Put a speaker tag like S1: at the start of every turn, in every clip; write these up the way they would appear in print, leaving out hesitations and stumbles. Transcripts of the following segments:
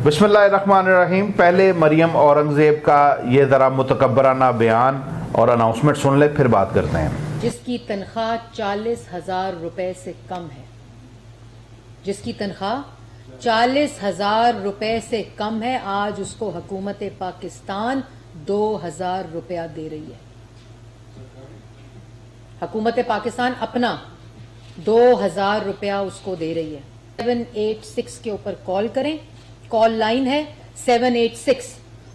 S1: बिस्मिल्लाहिर्रहमानिर्रहीम। पहले मरियम औरंगज़ेब का ये ज़रा मुतकब्बराना बयान और अनाउंसमेंट सुन ले, फिर बात करते हैं।
S2: जिसकी तनख्वाह 40,000 रुपए से कम है, जिसकी तनख्वाह 40,000 रुपए से कम है, आज उसको हुकूमत पाकिस्तान 2,000 रुपया दे रही है। हुकूमत पाकिस्तान अपना 2,000 रुपया उसको दे रही है। 786 के ऊपर कॉल करें, कॉल लाइन है 786,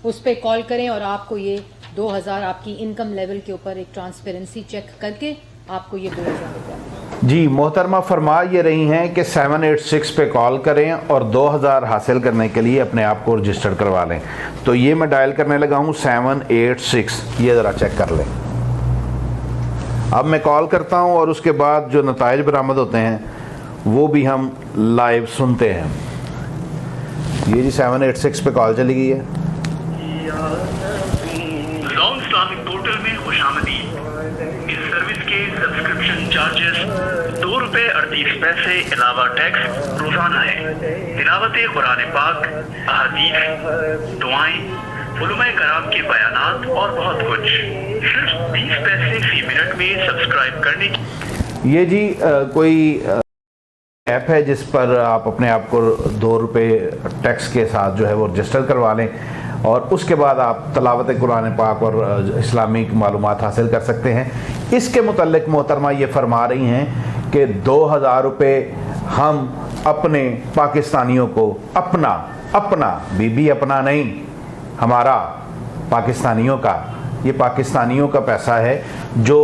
S2: उस पर कॉल करें और आपको ये 2,000 आपकी इनकम लेवल के ऊपर एक ट्रांसपेरेंसी चेक करके आपको ये 2,000 रुपया।
S1: जी मोहतरमा फरमा ये रही हैं कि 786 पे कॉल करें और 2,000 हासिल करने के लिए अपने आप को रजिस्टर करवा लें। तो ये मैं डायल करने लगा हूँ 786, ये ज़रा चेक कर लें। अब मैं कॉल करता हूँ और उसके बाद जो नताइज बरामद होते हैं वो भी हम लाइव सुनते हैं। ये जी 786 पे कॉल चली गई है।
S3: लॉन्ग इस्लामिक पोर्टल में खुशामदीद। इस सर्विस के सब्सक्रिप्शन चार्जेस 2 रुपये 38 पैसे अलावा टैक्स रोजाना है। तिलावत कुरान पाक, अहादीस, दुआएं, उलमाए कराम के बयानात और बहुत कुछ सिर्फ 20 पैसे फी मिनट में सब्सक्राइब करने की।
S1: ये जी कोई ऐप है जिस पर आप अपने आप को 2 रुपये टैक्स के साथ जो है वो रजिस्टर करवा लें और उसके बाद आप तलावत कुरान पाक और इस्लामिक मालूमात हासिल कर सकते हैं। इसके मुतल्लिक मोहतरमा ये फरमा रही हैं कि 2,000 रुपये हम अपने पाकिस्तानियों को, अपना बीबी अपना नहीं, हमारा पाकिस्तानियों का, ये पाकिस्तानियों का पैसा है जो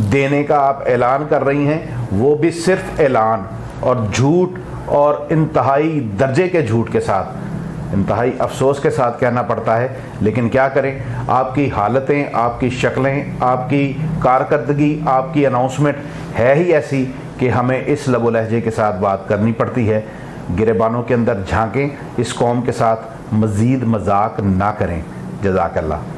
S1: देने का आप ऐलान कर रही हैं, वो भी सिर्फ ऐलान और झूठ और इंतहाई दर्जे के झूठ के साथ, इंतहाई अफसोस के साथ कहना पड़ता है। लेकिन क्या करें, आपकी हालतें, आपकी शक्लें, आपकी कारकर्दगी, आपकी अनाउंसमेंट है ही ऐसी कि हमें इस लबो लहजे के साथ बात करनी पड़ती है। गिरेबानों के अंदर झांकें, इस कौम के साथ मज़ीद मजाक ना करें। जज़ाकल्लाह।